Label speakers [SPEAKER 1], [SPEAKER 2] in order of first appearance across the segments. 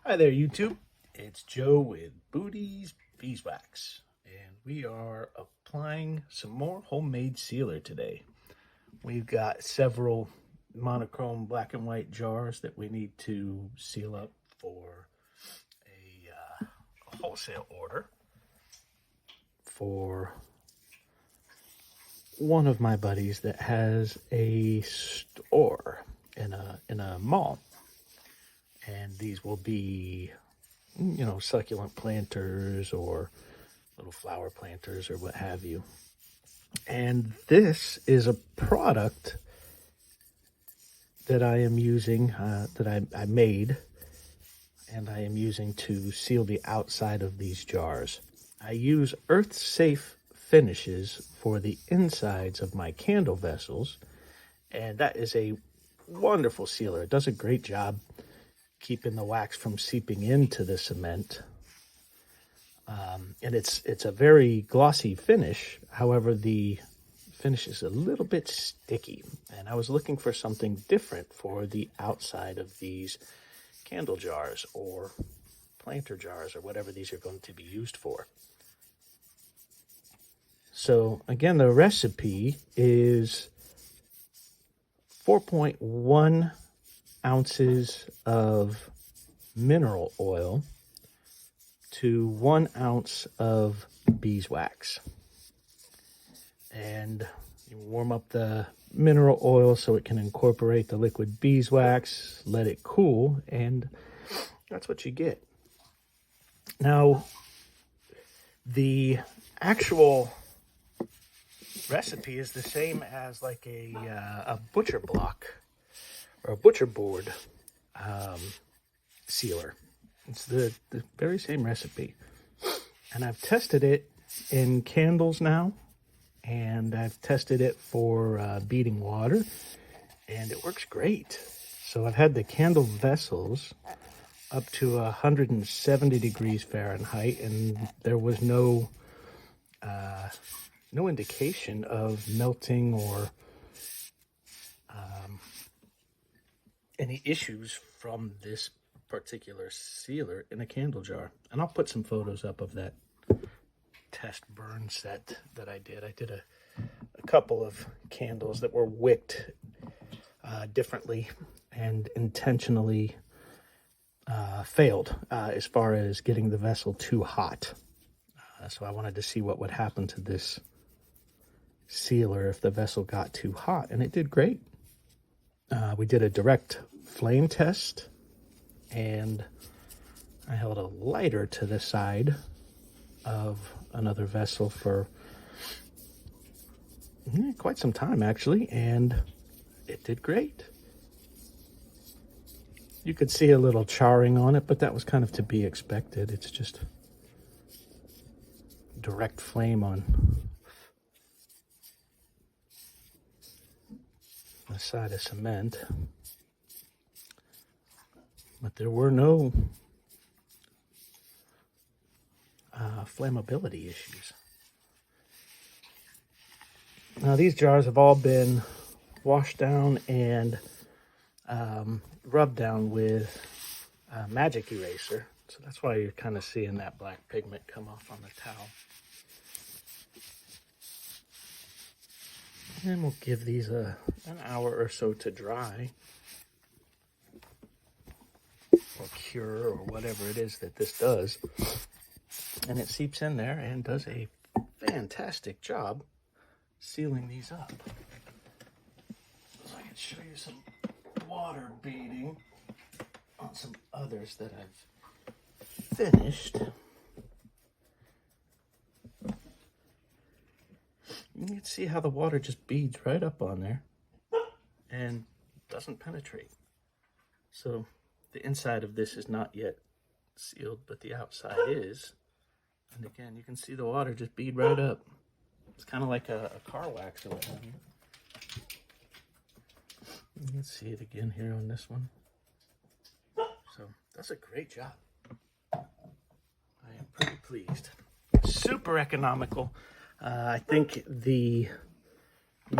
[SPEAKER 1] Hi there, YouTube. It's Joe with Booty's Beeswax, and we are applying some more homemade sealer today. We've got several monochrome black and white jars that we need to seal up for a wholesale order for one of my buddies that has a store in a mall. And these will be, succulent planters or little flower planters or what have you. And this is a product that I am using, that I made, and I am using to seal the outside of these jars. I use earth-safe finishes for the insides of my candle vessels, and that is a wonderful sealer. It does a great job keeping the wax from seeping into the cement. And it's a very glossy finish. However, the finish is a little bit sticky. And I was looking for something different for the outside of these candle jars or planter jars or whatever these are going to be used for. So again, the recipe is 4.1 ounces of mineral oil to 1 ounce of beeswax. And you warm up the mineral oil so it can incorporate the liquid beeswax, let it cool, and that's what you get. Now, the actual recipe is the same as like a butcher block or a butcher board sealer. It's the very same recipe. And I've tested it in candles now, and I've tested it for beading water, and it works great. So I've had the candle vessels up to 170 degrees Fahrenheit, and there was no indication of melting or any issues from this particular sealer in a candle jar. And I'll put some photos up of that test burn set that I did. I did a couple of candles that were wicked differently and intentionally failed as far as getting the vessel too hot. So I wanted to see what would happen to this sealer if the vessel got too hot, and it did great. We did a direct flame test, and I held a lighter to the side of another vessel for quite some time, actually, and it did great. You could see a little charring on it, but that was kind of to be expected. It's just direct flame on the side of cement. But there were no flammability issues. Now these jars have all been washed down and rubbed down with magic eraser. So that's why you're kind of seeing that black pigment come off on the towel. And we'll give these an hour or so to dry or cure or whatever it is that this does. And it seeps in there and does a fantastic job sealing these up. So I can show you some water beading on some others that I've finished. You can see how the water just beads right up on there and doesn't penetrate. So the inside of this is not yet sealed, but the outside is. And again, you can see the water just bead right up. It's kind of like a car wax or what have you. You can see it again here on this one. So that's a great job. I am pretty pleased. Super economical. I think the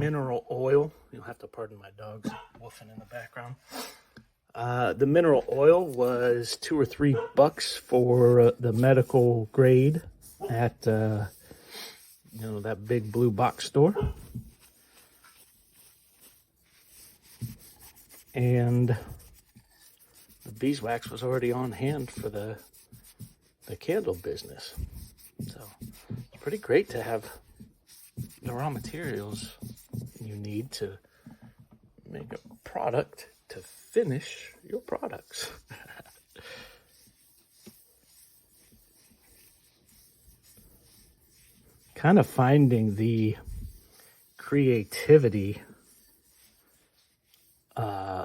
[SPEAKER 1] mineral oil, you'll have to pardon my dogs woofing in the background. The mineral oil was $2 or $3 for the medical grade at that big blue box store. And the beeswax was already on hand for the candle business. So it's pretty great to have the raw materials you need to make a product to finish your products. Kind of finding the creativity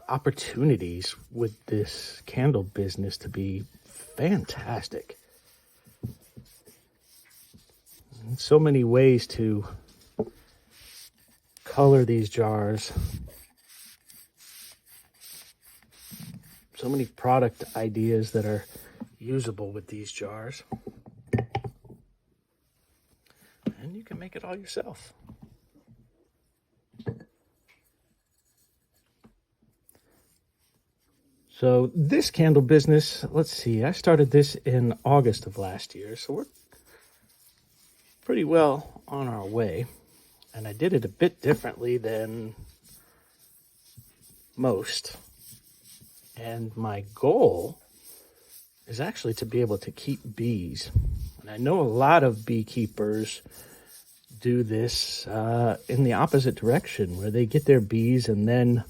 [SPEAKER 1] opportunities with this candle business to be fantastic. And so many ways to color these jars. So many product ideas that are usable with these jars. And you can make it all yourself. So this candle business, let's see, I started this in August of last year, so we're pretty well on our way. And I did it a bit differently than most. And my goal is actually to be able to keep bees. And I know a lot of beekeepers do this in the opposite direction, where they get their bees and then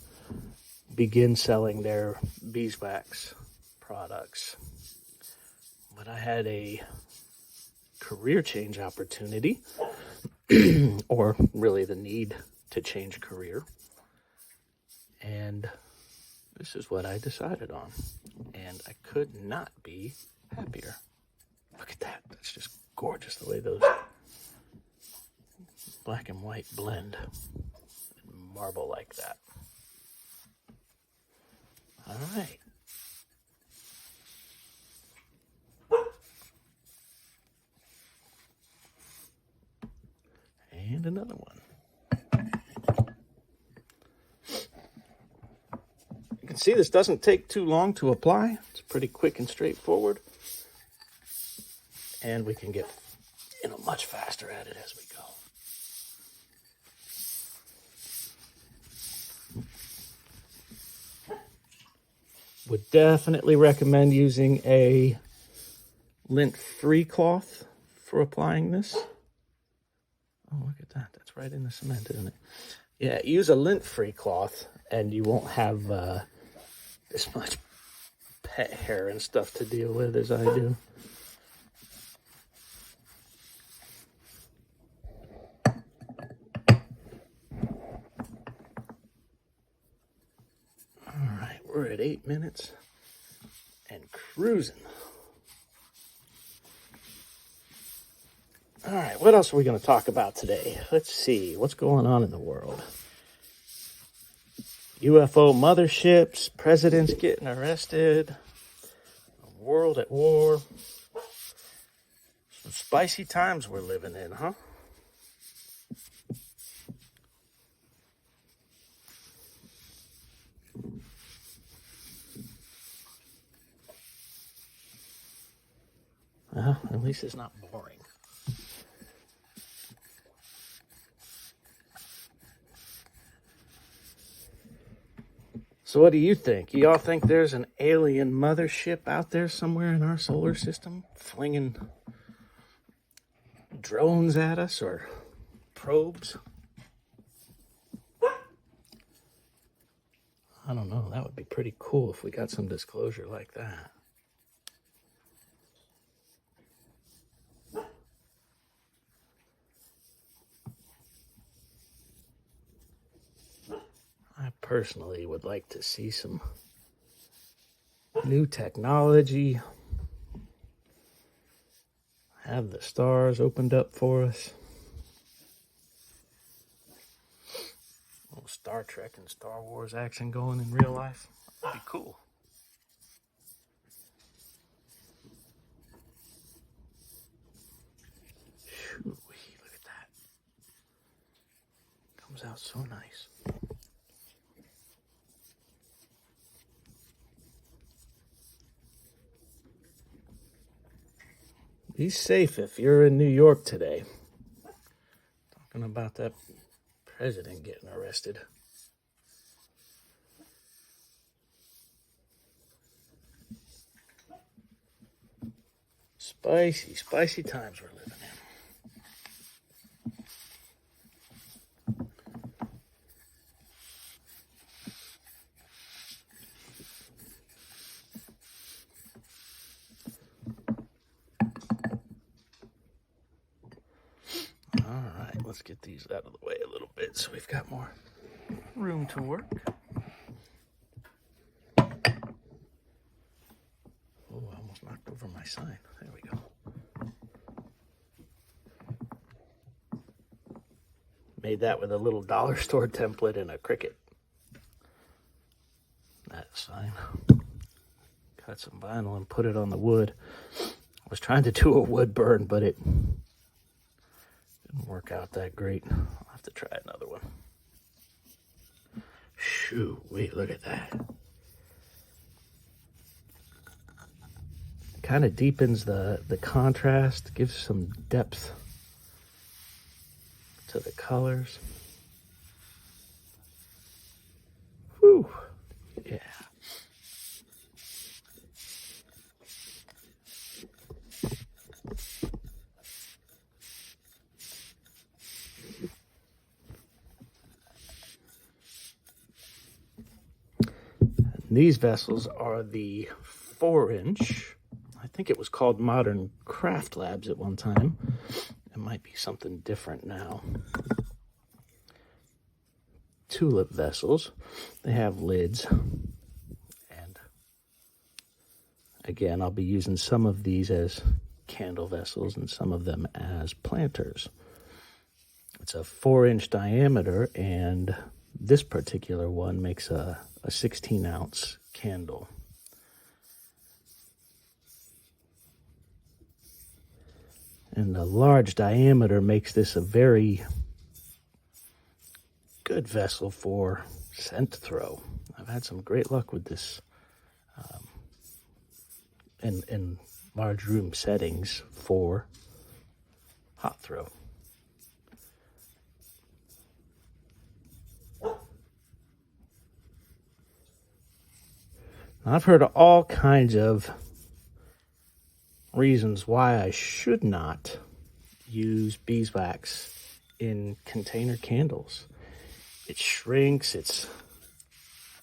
[SPEAKER 1] begin selling their beeswax products. But I had a career change opportunity, or really the need to change career. And this is what I decided on. And I could not be happier. Look at that. That's just gorgeous, the way those black and white blend and marble like that. All right. And another one. You can see this doesn't take too long to apply. It's pretty quick and straightforward. And we can get, much faster at it as we go. Would definitely recommend using a lint-free cloth for applying this. Oh, look at that. That's right in the cement, isn't it? Yeah, use a lint-free cloth and you won't have this much pet hair and stuff to deal with as I do. All right, we're at 8 minutes and cruising. All right, what else are we going to talk about today? Let's see, what's going on in the world? UFO motherships, presidents getting arrested, a world at war. Some spicy times we're living in, huh? Well, at least it's not boring. So what do you think? Y'all think there's an alien mothership out there somewhere in our solar system flinging drones at us or probes? I don't know. That would be pretty cool if we got some disclosure like that. I personally would like to see some new technology, have the stars opened up for us. A little Star Trek and Star Wars action going in real life. That'd be cool. Shoo-wee, look at that. Comes out so nice. Be safe if you're in New York today. Talking about that president getting arrested. Spicy, spicy times we're living in. All right, let's get these out of the way a little bit so we've got more room to work. Oh, I almost knocked over my sign. There we go. Made that with a little dollar store template and a Cricut. That sign. Cut some vinyl and put it on the wood. I was trying to do a wood burn, but it didn't work out that great. I'll have to try another one. Shoo, wait, look at that. Kind of deepens the contrast, gives some depth to the colors. Whew, yeah. These vessels are the 4-inch. I think it was called Modern Craft Labs at one time. It might be something different now. Tulip vessels. They have lids. And again, I'll be using some of these as candle vessels and some of them as planters. It's a 4-inch diameter, and this particular one makes a 16-ounce candle. And the large diameter makes this a very good vessel for scent throw. I've had some great luck with this in large room settings for hot throw. Now, I've heard all kinds of reasons why I should not use beeswax in container candles. It shrinks, it's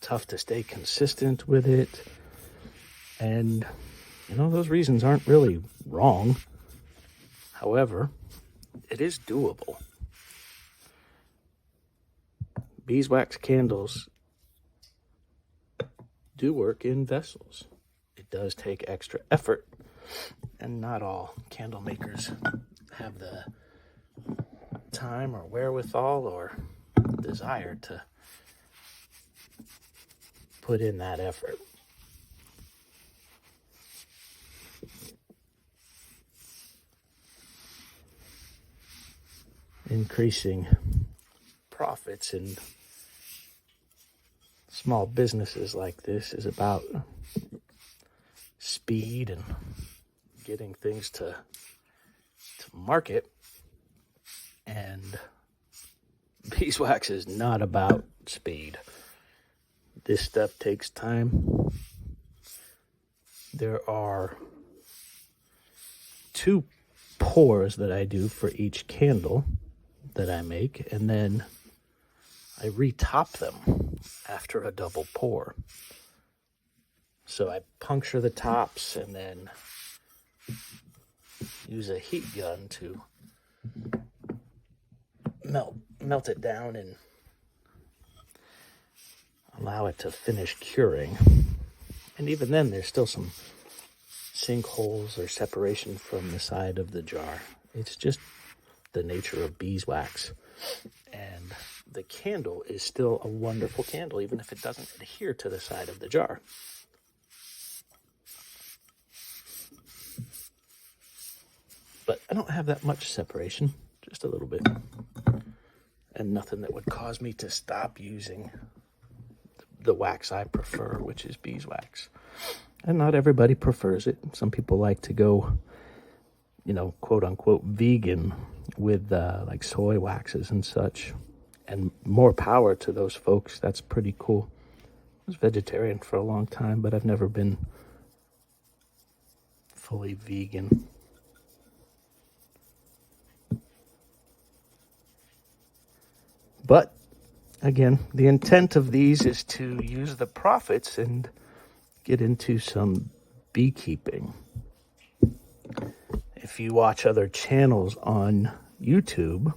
[SPEAKER 1] tough to stay consistent with it, and those reasons aren't really wrong. However, it is doable. Beeswax candles do work in vessels. It does take extra effort, and not all candle makers have the time or wherewithal or desire to put in that effort. Increasing profits in small businesses like this is about speed and getting things to market, and beeswax is not about speed. This stuff takes time. There are 2 pours that I do for each candle that I make, and then I retop them after a double pour. So I puncture the tops and then use a heat gun to melt it down and allow it to finish curing. And even then, there's still some sinkholes or separation from the side of the jar. It's just the nature of beeswax. And the candle is still a wonderful candle, even if it doesn't adhere to the side of the jar. But I don't have that much separation, just a little bit. And nothing that would cause me to stop using the wax I prefer, which is beeswax. And not everybody prefers it. Some people like to go you know, quote unquote vegan with like soy waxes and such. And more power to those folks. That's pretty cool. I was vegetarian for a long time, but I've never been fully vegan. But again, the intent of these is to use the profits and get into some beekeeping. If you watch other channels on YouTube,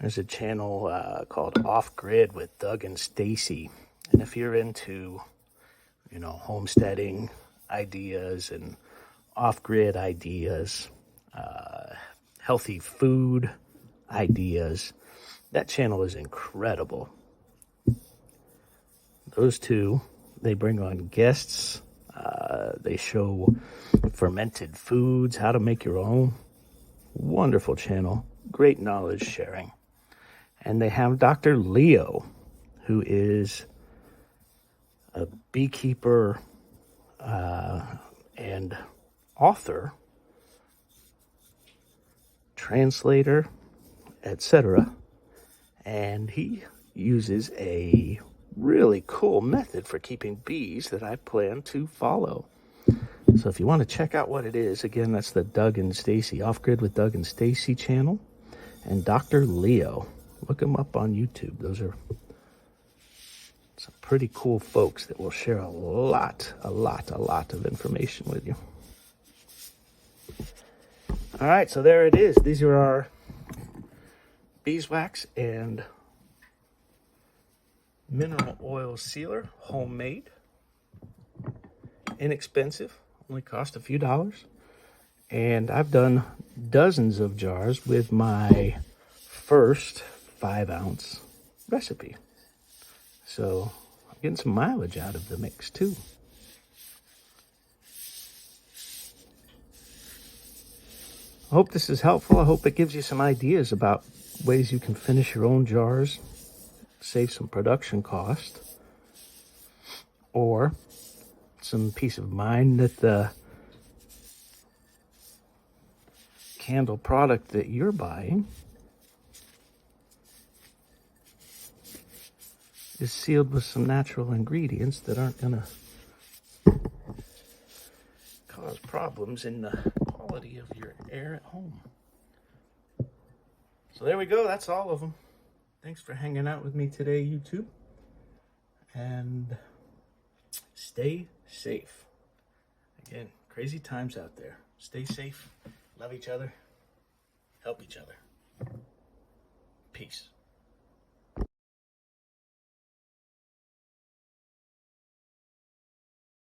[SPEAKER 1] there's a channel called Off Grid with Doug and Stacy. And if you're into, you know, homesteading ideas and off-grid ideas, healthy food ideas, that channel is incredible. Those two, they bring on guests. They show fermented foods, how to make your own. Wonderful channel. Great knowledge sharing. And they have Dr. Leo, who is a beekeeper and author, translator, etc. And he uses a really cool method for keeping bees that I plan to follow. So if you want to check out what it is, again, that's the Doug and Stacy, Off Grid with Doug and Stacy channel, and Dr. Leo. Look them up on YouTube. Those are some pretty cool folks that will share a lot of information with you. All right, so there it is. These are our beeswax and mineral oil sealer, homemade, inexpensive, only cost a few dollars. And I've done dozens of jars with my first 5-ounce recipe. So I'm getting some mileage out of the mix too. I hope this is helpful. I hope it gives you some ideas about ways you can finish your own jars, save some production cost, or some peace of mind that the candle product that you're buying is sealed with some natural ingredients that aren't going to cause problems in the quality of your air at home. So there we go. That's all of them. Thanks for hanging out with me today, YouTube. And stay safe. Again, crazy times out there. Stay safe. Love each other. Help each other. Peace.